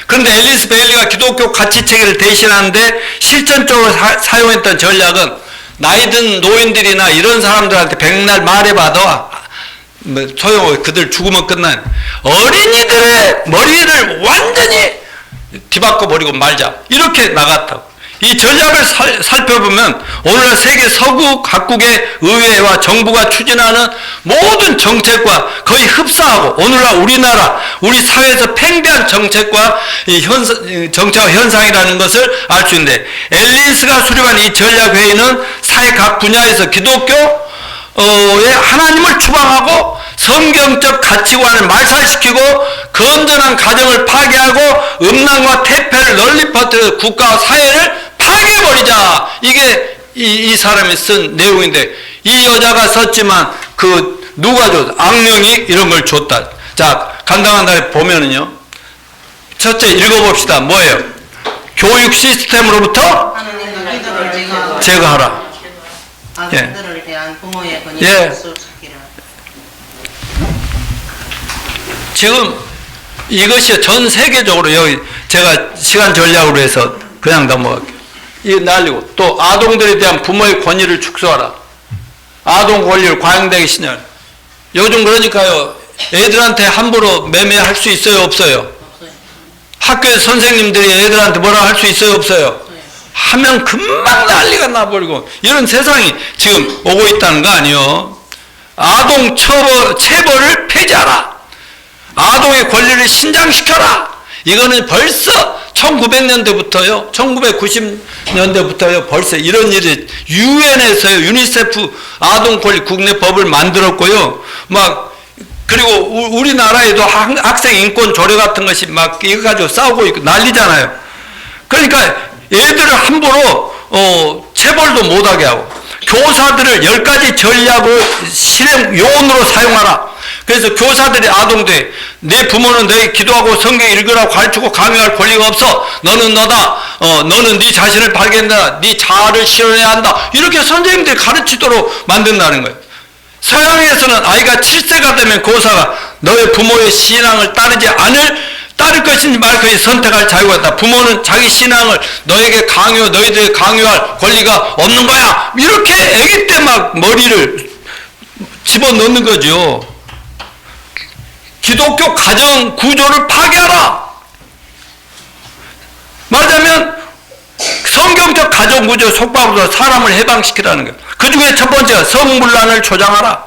그런데 앨리스 베일리가 기독교 가치체계를 대신하는데 실전적으로 사용했던 전략은 나이든 노인들이나 이런 사람들한테 백날 말해봐도 소용없고 그들 죽으면 끝나는 어린이들의 머리를 완전히 뒤바꿔 버리고 말자 이렇게 나갔다고. 이 전략을 살펴보면 오늘날 세계 서구 각국의 의회와 정부가 추진하는 모든 정책과 거의 흡사하고 오늘날 우리나라 우리 사회에서 팽배한 정책과 정책 현상이라는 것을 알 수 있는데, 앨리스가 수립한 이 전략회의는 사회 각 분야에서 기독교의 하나님을 추방하고 성경적 가치관을 말살시키고 건전한 가정을 파괴하고 음란과 태폐를 널리 퍼뜨려 국가와 사회를 파괴해버리자. 이게 이 사람이 쓴 내용인데, 이 여자가 썼지만 누가 줬다? 악령이 이런 걸 줬다. 자, 간당한 날에 보면은요. 첫째 읽어봅시다. 뭐예요? 교육 시스템으로부터 제거하라. 아동들을 대한 부모의 권위를 지키라. 지금 이것이 전 세계적으로, 여기 제가 시간 전략으로 해서 그냥 넘어갈게요. 이 날리고 또 아동들에 대한 부모의 권위를 축소하라. 아동 권리를 과잉되게 신뢰하라. 요즘 그러니까요, 애들한테 함부로 매매할 수 있어요, 없어요? 학교에 선생님들이 애들한테 뭐라 할 수 있어요, 없어요? 하면 금방 난리가 나버리고 이런 세상이 지금 오고 있다는 거 아니에요. 아동 체벌을 폐지하라. 아동의 권리를 신장시켜라. 이거는 벌써 1900년대부터요, 1990년대부터요, 벌써 이런 일이 유엔에서요, 유니세프 아동 권리 국내법을 만들었고요. 그리고 우리나라에도 학생 인권 조례 같은 것이 이거 가지고 싸우고 있고 난리잖아요. 그러니까 애들을 함부로 체벌도 못하게 하고 교사들을 10가지 전략을 실행 요원으로 사용하라. 그래서 교사들이 아동들, 내 부모는 너희 기도하고 성경 읽으라고 가르치고 강요할 권리가 없어. 너는 너다. 너는 네 자신을 발견한다. 네 자아를 실현해야 한다. 이렇게 선생님들이 가르치도록 만든다는 거예요. 서양에서는 아이가 7세가 되면 교사가 너의 부모의 신앙을 따를 것인지 말 것인지 선택할 자유가 있다. 부모는 자기 신앙을 너희들에게 강요할 권리가 없는 거야. 이렇게 아기 때 머리를 집어넣는 거죠. 기독교 가정 구조를 파괴하라. 말하자면 성경적 가정 구조 속박으로 사람을 해방시키라는 거예요. 그 중에 첫 번째가 성문란을 조장하라.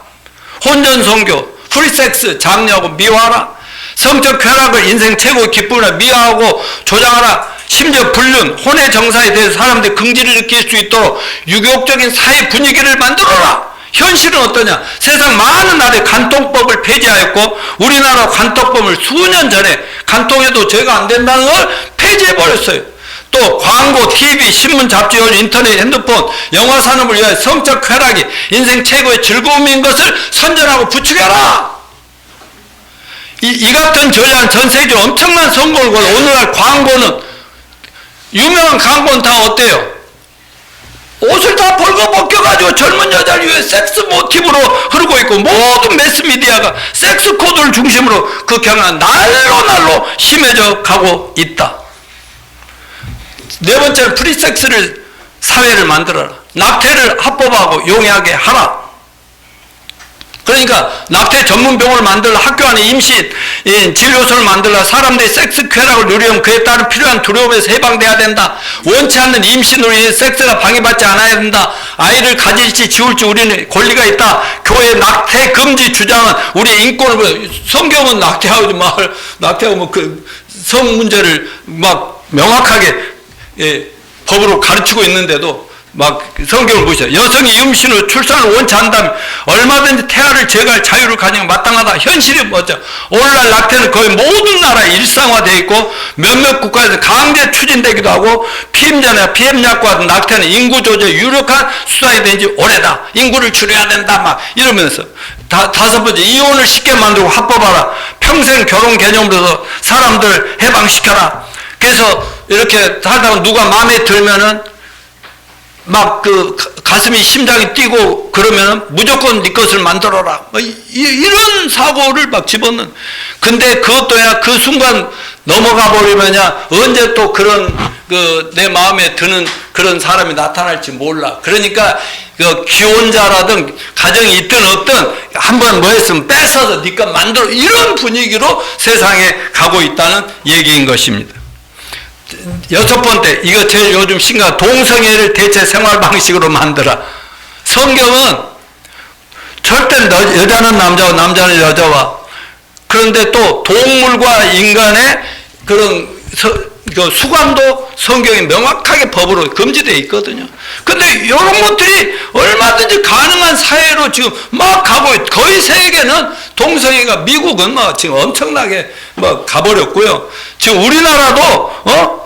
혼전 성교, 프리섹스 장려하고 미워하라. 성적 쾌락을 인생 최고의 기쁨이라 미워하고 조장하라. 심지어 불륜, 혼의 정사에 대해서 사람들이 긍지를 느낄 수 있도록 유교적인 사회 분위기를 만들어라. 현실은 어떠냐? 세상 많은 나라에 간통법을 폐지하였고 우리나라 간통법을 수년 전에 간통해도 죄가 안 된다는 걸 폐지해버렸어요. 또 광고, TV, 신문, 잡지, 인터넷, 핸드폰, 영화 산업을 위하여 성적 쾌락이 인생 최고의 즐거움인 것을 선전하고 부추겨라. 이 같은 전략은 전 세계적으로 엄청난 성공을 거둬. 오늘날 광고는, 유명한 광고는 다 어때요? 옷을 다 벌거벗겨가지고 젊은 여자를 위해 섹스 모티브로 흐르고 있고, 모든 매스미디어가 섹스 코드를 중심으로 그 경향은 날로 심해져 가고 있다. 네 번째는 프리섹스를 사회를 만들어라. 낙태를 합법화하고 용이하게 하라. 그러니까 낙태 전문 병원을 만들라, 학교 안에 임시 진료소를 만들라, 사람들이 섹스 쾌락을 누리면 그에 따른 필요한 두려움에서 해방돼야 된다. 원치 않는 임신으로 인해 섹스가 방해받지 않아야 된다. 아이를 가질지 지울지 우리는 권리가 있다. 교회 낙태 금지 주장은 우리의 인권을, 성경은 낙태하지 말, 낙태하고 뭐 그 성 문제를 막 명확하게 법으로 가르치고 있는데도 막 성경을 보시죠. 여성이 임신후 출산을 원치 않다면 얼마든지 태아를 제거할 자유를 가지는 마땅하다. 현실이 뭐죠? 오늘날 낙태는 거의 모든 나라에 일상화되어 있고 몇몇 국가에서 강제 추진되기도 하고 피임자나 피임약과 낙태는 인구 조절에 유력한 수단이 된 지 오래다. 인구를 줄여야 된다. 막 이러면서 다섯 번째, 이혼을 쉽게 만들고 합법화라. 평생 결혼 개념으로서 사람들 해방시켜라. 그래서 이렇게 살다가 누가 마음에 들면은 막 그 가슴이 심장이 뛰고 그러면은 무조건 네 것을 만들어라. 이런 사고를 막 집어넣는. 근데 그것도야 그 순간 넘어가 버리면야 언제 또 그런 그 내 마음에 드는 그런 사람이 나타날지 몰라. 그러니까 그 기혼자라든 가정이 있든 없든 한번 뭐 했으면 뺏어서 네 것 만들어, 이런 분위기로 세상에 가고 있다는 얘기인 것입니다. 여섯 번째, 이거 제일 요즘 심각한 동성애를 대체 생활 방식으로 만들어. 성경은 절대 여자는 남자와 남자는 여자와, 그런데 또 동물과 인간의 그런 그 수관도 성경에 명확하게 법으로 금지되어 있거든요. 근데 이런 것들이 얼마든지 가능한 사회로 지금 막 가고 있. 거의 세계는 동성애가, 미국은 뭐 지금 엄청나게 뭐 가버렸고요. 지금 우리나라도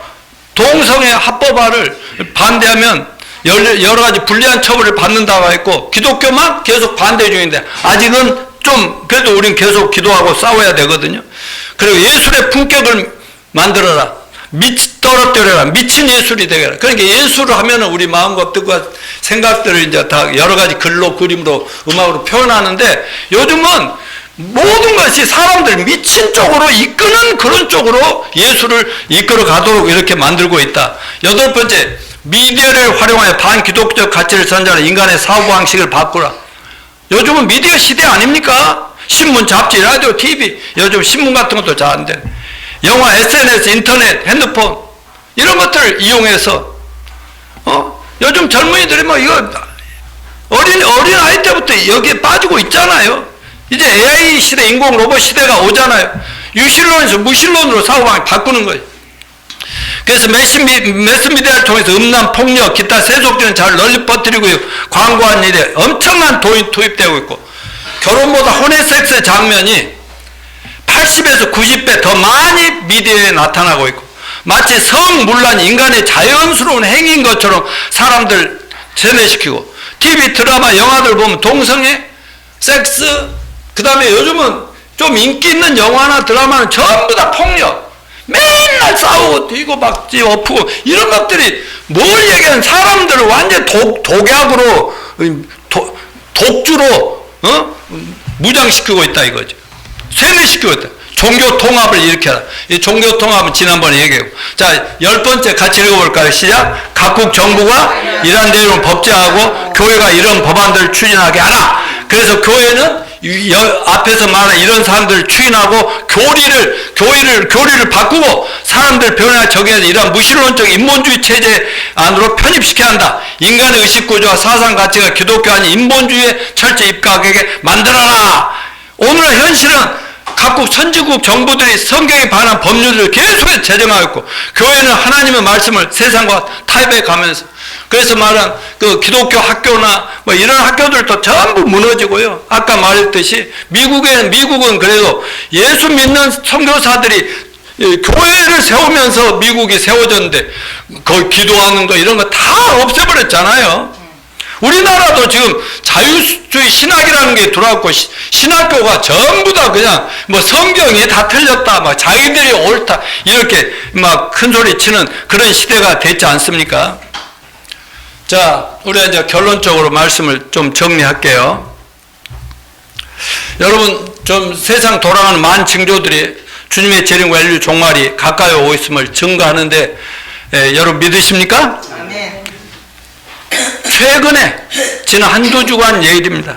동성애 합법화를 반대하면 여러 가지 불리한 처벌을 받는다고 했고, 기독교만 계속 반대 중인데 아직은 좀 그래도 우린 계속 기도하고 싸워야 되거든요. 그리고 예술의 품격을 만들어라. 떨어뜨려라. 미친 예술이 되게라. 그러니까 예술을 하면은 우리 마음과 뜻과 생각들을 이제 다 여러 가지 글로, 그림으로, 음악으로 표현하는데, 요즘은 모든 것이 사람들 미친 쪽으로 이끄는 그런 쪽으로 예술을 이끌어 가도록 이렇게 만들고 있다. 여덟 번째, 미디어를 활용하여 반기독적 가치를 선전하는 인간의 사고방식을 바꾸라. 요즘은 미디어 시대 아닙니까? 신문, 잡지, 라디오, TV, 요즘 신문 같은 것도 잘 안 돼. 영화, SNS, 인터넷, 핸드폰, 이런 것들을 이용해서 요즘 젊은이들이 뭐 이거 어린 아이 때부터 여기에 빠지고 있잖아요. 이제 AI 시대, 인공 로봇 시대가 오잖아요. 유실론에서 무실론으로 사고방식 바꾸는 거예요. 그래서 매스미디어를 통해서 음란, 폭력, 기타 세속주의는 잘 널리 퍼뜨리고요. 광고한 일에 엄청난 돈이 투입되고 있고, 결혼보다 혼외 섹스의 장면이 80에서 90배 더 많이 미디어에 나타나고 있고, 마치 성문란이 인간의 자연스러운 행위인 것처럼 사람들 세뇌시키고, TV, 드라마, 영화들 보면 동성애, 섹스, 그 다음에 요즘은 좀 인기 있는 영화나 드라마는 전부 다 폭력, 맨날 싸우고 뛰고 막 엎고, 이런 것들이 뭘 얘기하는, 사람들을 완전 독약으로, 독주로 무장시키고 있다 이거죠. 세뇌시키고 있다. 종교 통합을 일으켜라. 이 종교 통합은 지난번에 얘기했고. 자, 열 번째 같이 읽어볼까요? 시작. 각국 정부가 이러한 내용을 법제하고 교회가 이런 법안들을 추진하게 하라. 그래서 교회는 앞에서 말한 이런 사람들을 추인하고 교리를 바꾸고 사람들 변화에 적용해서 이러한 무신론적 인본주의 체제 안으로 편입시켜야 한다. 인간의 의식구조와 사상가치가 기독교 아닌 인본주의에 철저히 입각하게 만들어라. 오늘의 현실은 각국 선진국 정부들이 성경에 반한 법률을 계속 제정하고 있고, 교회는 하나님의 말씀을 세상과 타협해 가면서, 그래서 말한 그 기독교 학교나 뭐 이런 학교들도 전부 무너지고요. 아까 말했듯이 미국은 그래도 예수 믿는 선교사들이 교회를 세우면서 미국이 세워졌는데, 거기 기도하는 거 이런 거 다 없애버렸잖아요. 우리나라도 지금 자유주의 신학이라는 게 들어왔고, 신학교가 전부 다 그냥 뭐 성경이 다 틀렸다, 막 자기들이 옳다, 이렇게 막 큰 소리 치는 그런 시대가 됐지 않습니까? 자, 우리 이제 결론적으로 말씀을 좀 정리할게요. 여러분, 좀 세상 돌아가는 많은 징조들이 주님의 재림과 인류 종말이 가까이 오고 있음을 증거하는데, 여러분 믿으십니까? 아멘. 최근에 지난 한두 주간 얘기입니다.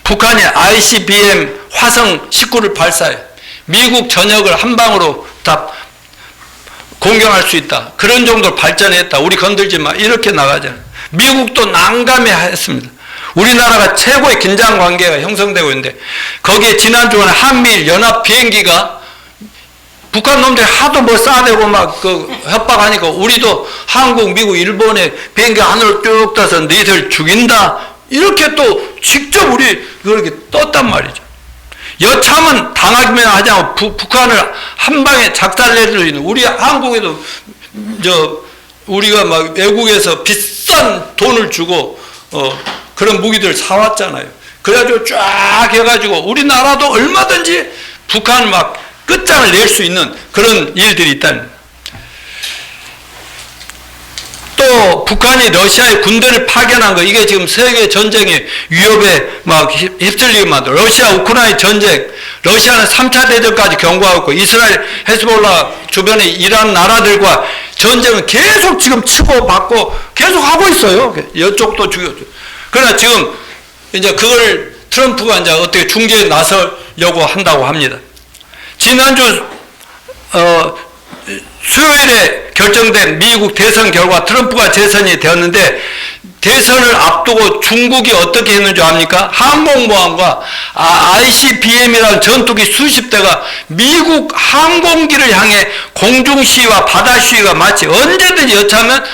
북한이 ICBM 화성 19를 발사해 미국 전역을 한 방으로 다 공격할 수 있다. 그런 정도로 발전했다. 우리 건들지 마. 이렇게 나가잖아요. 미국도 난감해했습니다. 우리나라가 최고의 긴장 관계가 형성되고 있는데 거기에 지난주에 한미일 연합 비행기가 북한 놈들이 하도 뭐 싸대고 막 그 협박하니까 우리도 한국, 미국, 일본의 비행기 하늘을 쭉 떠서 너희들 죽인다. 이렇게 또 직접 우리 그렇게 떴단 말이죠. 여참은 당하기만 하지 않고 북한을 한 방에 작살내줄 수 있는 우리 한국에도 우리가 막 외국에서 비싼 돈을 주고 그런 무기들 사왔잖아요. 그래가지고 쫙 해가지고 우리나라도 얼마든지 북한 막 끝장을 낼 수 있는 그런 일들이 있다는. 또 북한이 러시아의 군대를 파견한 거 이게 지금 세계 전쟁의 위협에 막 휩쓸리게 만들어. 러시아 우크라이나 전쟁, 러시아는 3차 대전까지 경고하고 있고 이스라엘 헤즈볼라 주변에 이란 나라들과 전쟁은 계속 지금 치고 받고 계속 하고 있어요. 이쪽도 죽였죠. 그러나 지금 이제 그걸 트럼프가 이제 어떻게 중재에 나서려고 한다고 합니다. 지난주 수요일에 결정된 미국 대선 결과 트럼프가 재선이 되었는데 대선을 앞두고 중국이 어떻게 했는지 압니까? 항공모함과 ICBM이라는 전투기 수십 대가 미국 항공기를 향해 공중시위와 바다시위가 마치 언제든지 여차하면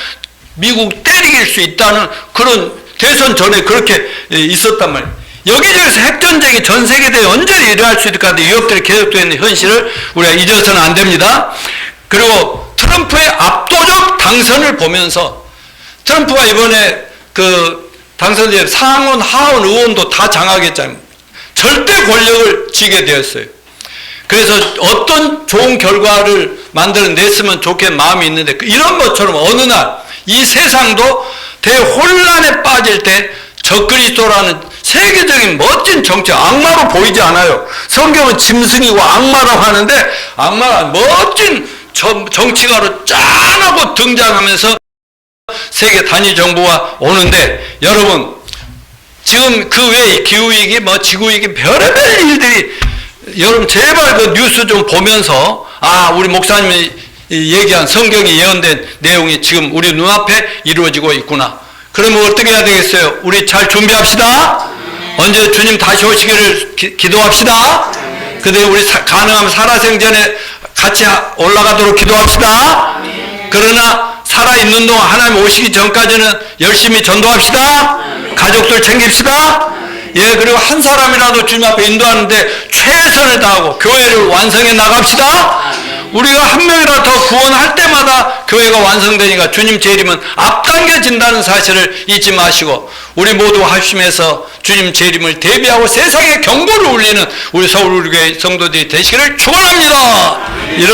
미국 때리길 수 있다는 그런 대선 전에 그렇게 있었단 말이에요. 여기저기서 핵전쟁이 전 세계대에 언제나 일어날 수 있을 것 같은데 위협들이 계속되는 현실을 우리가 잊어서는 안 됩니다. 그리고 트럼프의 압도적 당선을 보면서 트럼프가 이번에 그 당선된 상원, 하원 의원도 다 장악했잖아요. 절대 권력을 쥐게 되었어요. 그래서 어떤 좋은 결과를 만들어냈으면 좋겠는 마음이 있는데 이런 것처럼 어느 날 이 세상도 대혼란에 빠질 때 적그리스도라는 세계적인 멋진 정치, 악마로 보이지 않아요. 성경은 짐승이고 악마라고 하는데 악마가 멋진 정치가로 짠하고 등장하면서 세계 단위 정부가 오는데 여러분 지금 그 외에 기후위기 뭐 지구위기 별의별 일들이 여러분 제발 그 뉴스 좀 보면서 우리 목사님이 얘기한 성경이 예언된 내용이 지금 우리 눈앞에 이루어지고 있구나. 그러면 어떻게 해야 되겠어요? 우리 잘 준비합시다. 언제 주님 다시 오시기를 기도합시다. 그때 우리 가능하면 살아생전에 같이 올라가도록 기도합시다. 그러나 살아있는 동안 하나님 오시기 전까지는 열심히 전도합시다. 가족들 챙깁시다. 예, 그리고 한 사람이라도 주님 앞에 인도하는데 최선을 다하고 교회를 완성해 나갑시다. 우리가 한 명이라도 더 구원할 때마다 교회가 완성되니까 주님 재림은 앞당겨진다는 사실을 잊지 마시고 우리 모두 합심해서 주님 재림을 대비하고 세상에 경고를 울리는 우리 서울교회 성도들이 되시기를 축원합니다. 이런